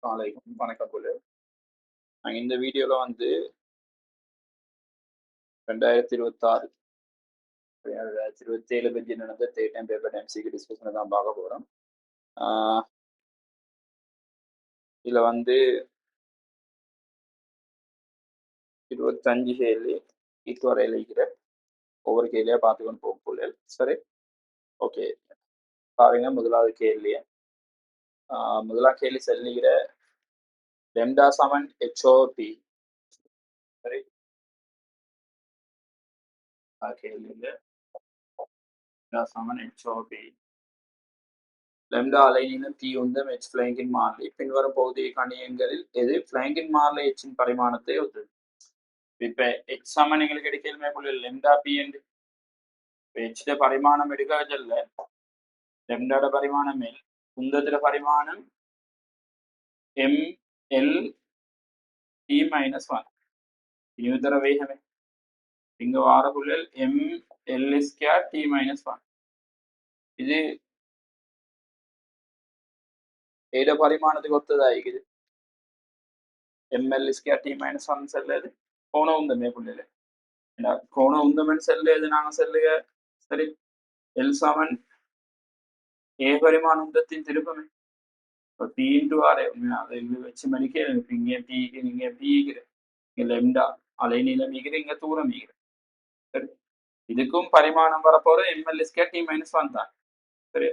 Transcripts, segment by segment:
வலைக்கும் வணக்கம் குழு. நாங்கள் இந்த வீடியோவில் வந்து 2026 2027 பற்றி நடந்த ஸ்டேட் டைம் பேப்பர் எம்சிக்கு டிஸ்கஷனை தான் பார்க்க போகிறோம். இதில் வந்து 25 கேள்வி இதுவரையில் இருக்கிற ஒவ்வொரு கேள்வியாக பார்த்துக்கொண்டு போகும் புள்ளல். சரி, ஓகே, பாருங்க. முதலாவது கேள்வியை முதலாம் கேள்வி செல்லுகிற லெம்டா சமன் ஹெச்ஓபி. சரி, கேள்வியில் சமன் ஹெச்ஓபி லெம்டா அலைநீளம் டி உந்தம் எச் பிளாங்கின் மாறிலி பின்வரும் பகுதியை கணியங்களில் எது பிளாங்கின் மாறிலி எச்சின் பரிமாணத்தை ஒத்தது? இப்ப எச் சமன் எங்களுக்கு எடுக்கலுமே போல லெம்டா பி என்று எச்சோட பரிமாணம் எடுக்கல. லெம்டாட பரிமாணம் எல், உந்தத்தில பரிமாணம் எம் எல் டி -1 இனியுத்தர வேகமே இங்க வார புள்ளல் எம் எல் ஸ்கொயர் டி -1. இது ஏட பரிமாணத்துக்கு ஒத்ததாகிக்குது. எம்எல் ஸ்கொயர் டி -1 செல்லது கோண உந்தமே புள்ளல. கோண உந்தமன் செல்லுது நாங்க செல்லுக. சரி, எல் சமன் ஏ பரிமாண உந்தத்தின் திருப்பமே பி இன்டு ஆர். அதை வச்சு மணிக்கு இங்கே பீக்கு இங்க பீக்கிற இங்க லெம்டா அலைநீளம் ஈகிற இங்க தூரம் ஈகிற. சரி, இதுக்கும் பரிமாணம் வரப்போற எம்எல் ஸ்கொயர் டி -1 தான். சரி,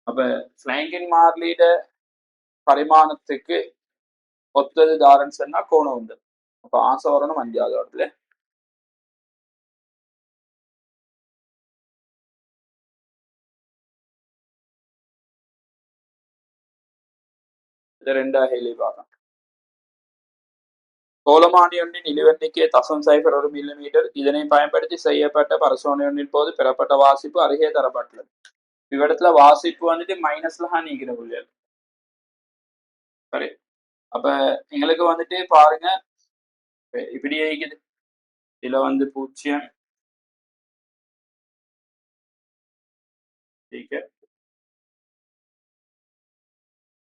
அப்ப பிளாங்கின் மாறிலிட பரிமாணத்துக்கு ஒத்தது தாரன்னு சொன்னா கோண உந்தம். அப்ப ஆசை வரணும் 5வது இடத்துல. இதை 2வது கேள்வி பார்க்கலாம். கோலமானி ஒன்றின் இழுவெண்ணிக்கை 0.01 மில்லிமீட்டர். இதனை பயன்படுத்தி செய்யப்பட்ட பரிசோதனை ஒன்றின் போது பெறப்பட்ட வாசிப்பு அருகே தரப்பட்டுள்ளது. இவ்விடத்துல வாசிப்பு வந்துட்டு மைனஸ்ல தான் நீக்கிற புள்ளியல். சரி, அப்ப எங்களுக்கு வந்துட்டு பாருங்க இப்படி இருக்குது. இதுல வந்து 0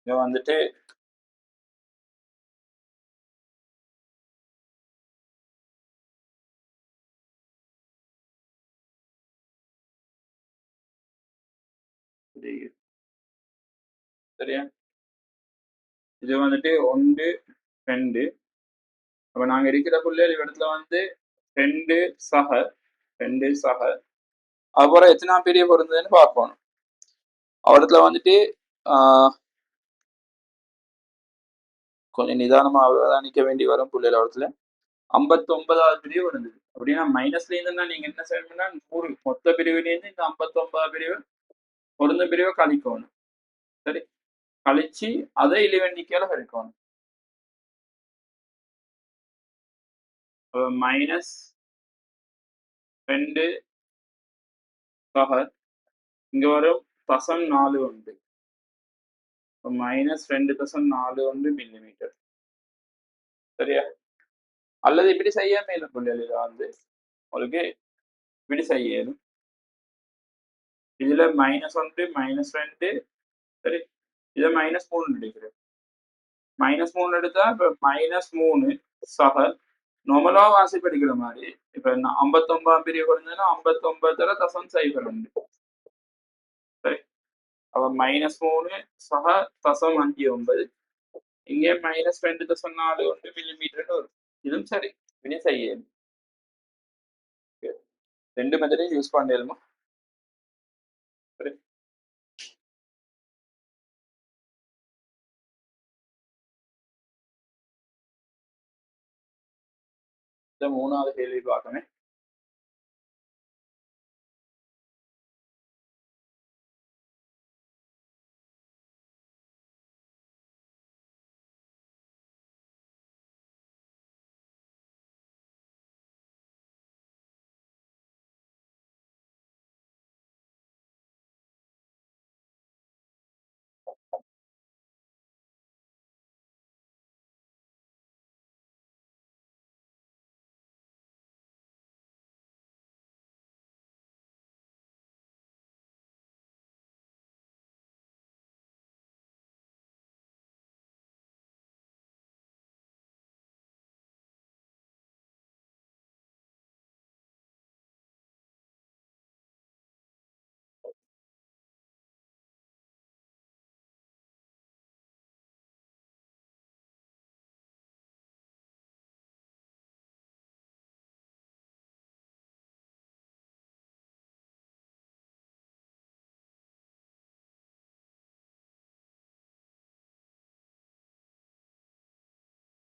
இங்க வந்துட்டு சரியா, இது வந்துட்டு 1 2. அப்ப நாங்க இருக்கிற புள்ளியல் இடத்துல வந்து 2 சக 2 சக. அப்புறம் எத்தனாம் பெரிய பொருந்ததுன்னு பார்க்கணும். அவடத்துல வந்துட்டு கொஞ்சம் நிதானமா அவதானிக்க வேண்டி வரும் புள்ளியல் இடத்துல 59வது பிரிவு இருந்தது. அப்படின்னா மைனஸ்ல இருந்தா நீங்க என்ன செய்யணும்னா 100 மொத்த பிரிவுலேருந்து இந்த 59வது பிரிவு பொருந்த பிரிவை கழிக்கணும். சரி, கழிச்சு அதை இழிவெண்ணிக்கையால கழிக்கணும். -2 சக இங்க வரும் 0.4 உண்டு. -2.41 மில்லிமீட்டர். சரியா, அல்லது இப்படி செய்ய மேலும் புள்ளியல் இதை வந்து உங்களுக்கு இப்படி செய்யணும். இதுல -1 -2. சரி, இதை -3 எடுக்கிறேன். -3 எடுத்தா இப்ப -3 சக நார்மலா வாசிப்படிக்கிற மாதிரி. இப்ப 59 பிரிவு குறைஞ்சதுன்னா 59.0 சரி, அப்ப -3 சக 0.59 இங்கே -2.41 மில்லிமீட்டர் வரும். இதுவும் சரி, இனி செய்யணும். 2 மெத்தடையும் யூஸ் பண்ணலுமா? சரி, இந்த 3வது கேள்வி பார்க்கணும்.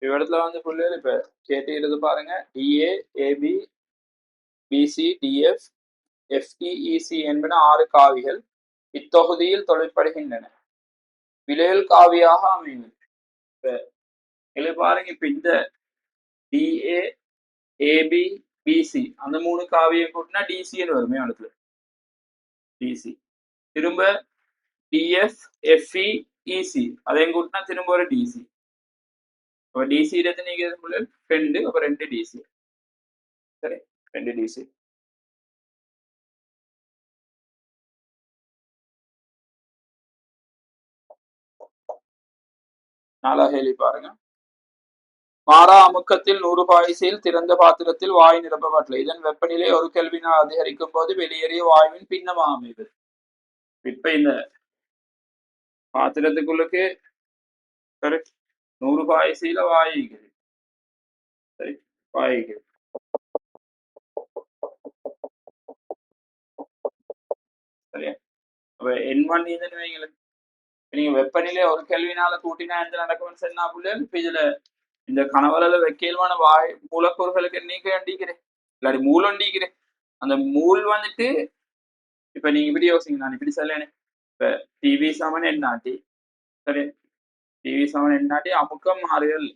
இவ்விடத்துல வந்து புள்ளிகள் இப்ப கேட்டு பாருங்க. டிஏ, ஏபி, பிசி, டிஎஃப், எஃப்இஇசி என்பன 6 காவிகள் இத்தொகுதியில் தொழிற்படுகின்றன. விலையல் காவியாக அமையும். இப்ப பாருங்க, இப்ப இந்த டிஏ, ஏபி, பிசி அந்த 3 காவியம் கூட்டினா டிசின்னு வருமே இடத்துல. டிசி திரும்ப டிஎஃப், எஃப்இ, இசி அதையும் கூட்டினா திரும்ப ஒரு டிசி. அப்ப டிசி எத்தனை 2, அப்ப 2 டிசி. சரி, 2 டிசி. நாலாவது கேள்வி பாருங்க. மாறா அமுக்கத்தில் 100 பாய்சியில் திறந்த பாத்திரத்தில் வாயு நிரப்பப்பட்டுள்ளது. இதன் வெப்பநிலை 1 கெல்வினால் அதிகரிக்கும் போது வெளியேறிய வாயுவின் பின்னமாக அமைவது. இப்ப இந்த பாத்திரத்துக்குள்ளுக்கு 100 பாய்சியில வாயு சரி, வாயு சரியா. அப்ப N1 இதுன்னு வைங்களேன். நீங்க வெப்பநிலை 1 கெல்வினால கூட்டினா என்ன நடக்கும்னு சொன்னா இப்ப இதுல இந்த கனவளல வைக்கலுமான வாயு மூலக்கூறுகளுக்கு நீக்க வேண்டிக்கிறேன் இல்லாட்டி மூல் ஒண்டிக்கிறேன். அந்த மூல் வந்துட்டு இப்ப நீங்க இப்படி யோசிங்க, நான் இப்படி சொல்லணே. இப்ப டிவி சமன் என்னாட்டி சரி, டிவி சமன் என்னாட்டி அமுக்கம் மாறுதல்.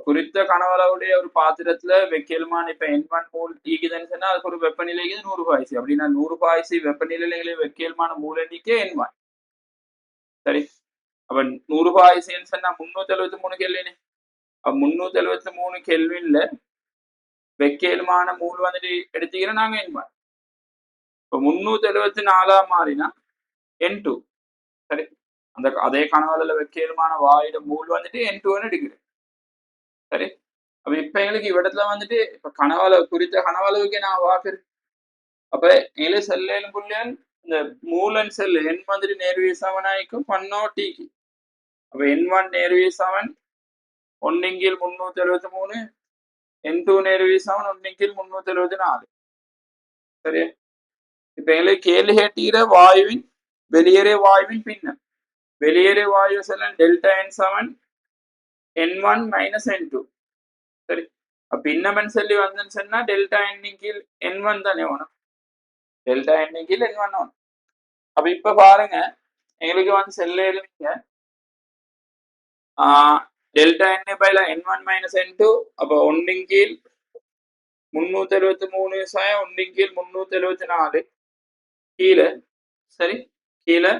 குறித்த கனவளவுடைய ஒரு பாத்திரத்துல வைக்கலுமான இப்ப N1 மூல் ஈக்குதுன்னு சொன்னா அதுக்கு ஒரு வெப்பநிலைக்கு 100 பாய்சி. அப்படின்னா 100 பாய்சி வெப்பநிலையில வைக்கலுமான மூல் எண்ணிக்கை N1. சரி, அப்ப 100 பாய்சின்னு சொன்னா 373 கெல்வின். 373 கெல்வின்ல வைக்கலுமான மூல் வந்துட்டு எடுத்தீங்கன்னா நாங்க N1. இப்ப 374 மாறினா N2. சரி, அந்த அதே கனவளவுல வைக்கலுமான வாயுட மூல் வந்துட்டு N2 எடுக்குது. சரி, அப்ப இப்ப எங்களுக்கு இவ்விடத்துல வந்துட்டு இப்ப கனவளவு குறித்த கனவளவுக்கு நான் வாக்குறேன். அப்ப எங்களுக்கு செல்லும் புள்ளியல் இந்த மூலன் செல் N மாதிரி நேர்வீசவனாய்க்கும் பன்னோட்டிக்கு. அப்ப N1 நேர்வீசவன் 1/3 373, N2 நேர்வீசவன் 1/3 374. சரி, இப்ப எங்களுக்கு கேள்வி கேட்டீர வாயுவின் வெளியேறிய வாயுவின் பின்னம். வெளியேறிய வாயு செல்ல delta N7 N1 minus N2. சரி, பின்னமன் சொல்லி வந்தேன்னு சொன்னா டெல்டா எண்ணின் கீழ் N1 தானே வேணும். டெல்டா எண்ணின் கீழ் N1 வேணும். அப்ப இப்ப பாருங்க, எங்களுக்கு வந்து செல்ல எழுதிங்க டெல்டா என் பைல N1 மைனஸ் N2. அப்ப 1/3 373 1/3 374 கீழே. சரி, கீழே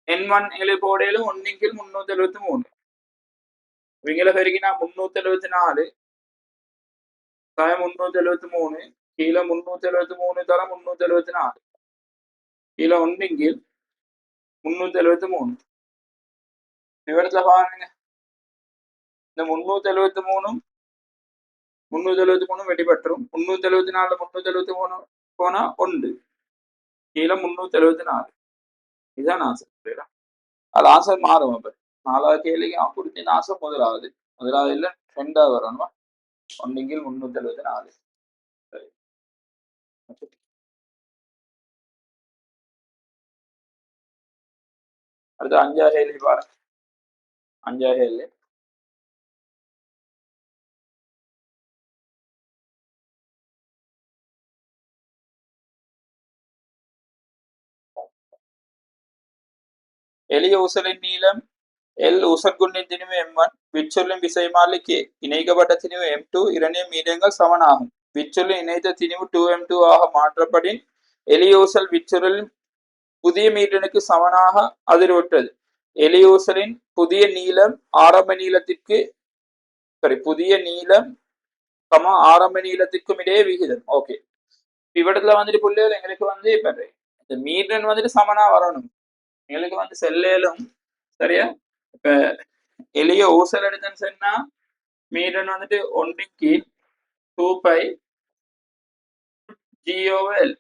N1 போடையிலும் 1/3 373 இவங்கள பெருக்கினா 374 373 கீழே 373 தர 374 கீழே 1/3 373. இவரத்துல பாருங்க, இந்த 373 வெடிபட்டுரும். 374 373 போனா 1 கீழே 374. இதுதான் ஆன்சர். அது ஆன்சர் மாறும். அப்ப 4வது கேள்விக்கு குறித்த ஆன்சர் முதலாவது இல்ல 2வது வரணும். 1/3 374. சரி, அடுத்து 5வது கேள்வி பாருங்க. 5வது கேள்வி எளிய ஊசலின் நீளம் L, ஊசற்குண்டின் திணிவு M1, விச்சொல்லின் விசைமாறி K, இணைக்கப்பட்ட திணிவு M2 இரண்டையும் மீதங்கள் சமனாகும். விச்சொல்லின் இணைத்த திணிவு 2M2 ஆக மாற்றப்படின் எளிய ஊசல் விச்சொல்லின் புதிய மீட்டனுக்கு சமனாக அதிர்வுற்றது. எளிய ஊசலின் புதிய நீளம் ஆரம்ப நீளத்திற்கு புதிய நீளம் ஆரம்ப நீளத்திற்கும் இடையே விகிதம். ஓகே, இவ்விடத்துல வந்துட்டு புள்ளிகள் எங்களுக்கு வந்து இப்ப இந்த மீட்டர் வந்துட்டு சமனா வரணும். எங்களுக்கு வந்து செல்லேலும் சரியா. இப்ப எளிய ஊசல் எடுத்தன்னு சொன்னா மீட்டர் வந்துட்டு 1/2 2π GOL.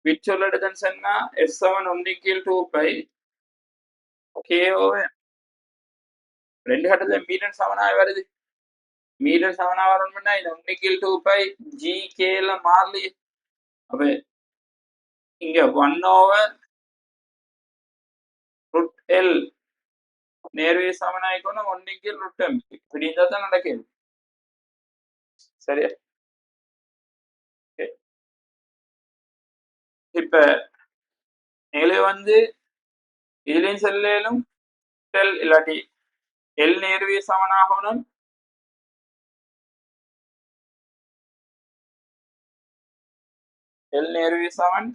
விச்சொல் எடுத்தன்னு சொன்னா S7 1/2 2π KOM. ரெண்டு கட்டத்துல மீட்டர் சமனாக வருது. மீட்டர் சமனா வரணும்னா இது 1/2 2π GK எல்லாம் மாறலி. அப்ப இங்க 1/√L நேர்வே சமனாயிக்கணும் ஒன்றைக்கு ருட்டம் இப்படி இருந்தா தான் நடக்குது. சரியா? இப்ப எங்களுக்கு வந்து இதுலயும் செல்லும் டெல் இல்லாட்டி எல் நேர்வே சமனாகணும் எல் நேர்வே சமன்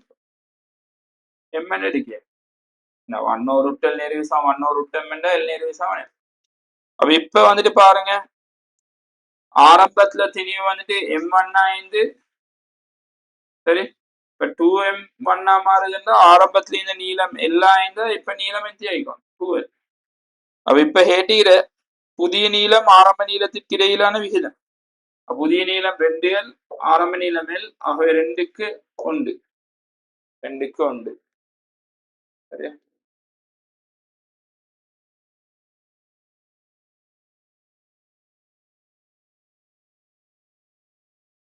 எம்என் எடுக்க ஒன்னொரு டெல் நேர்வே சமன் ஒன்னொரு ருட்டம் எல் நேர்வே சமன். அப்ப இப்ப வந்துட்டு பாருங்க ஆரம்பத்துல திணிவு வந்துட்டு M1 சரி இப்ப 2M1 மாறுதுன்னா ஆரம்பத்துல இந்த நீளம் எல்லாம் இப்ப நீளம் எத்தி ஆயிக்கும் 2L. அப்ப இப்ப ஹேட்டிகிற புதிய நீளம் ஆரம்ப நீளத்திற்கு இடையிலான விகிதம். புதிய நீளம் 2L ஆரம்ப நீளம் L ஆகவே 2க்கு 1 சரியா?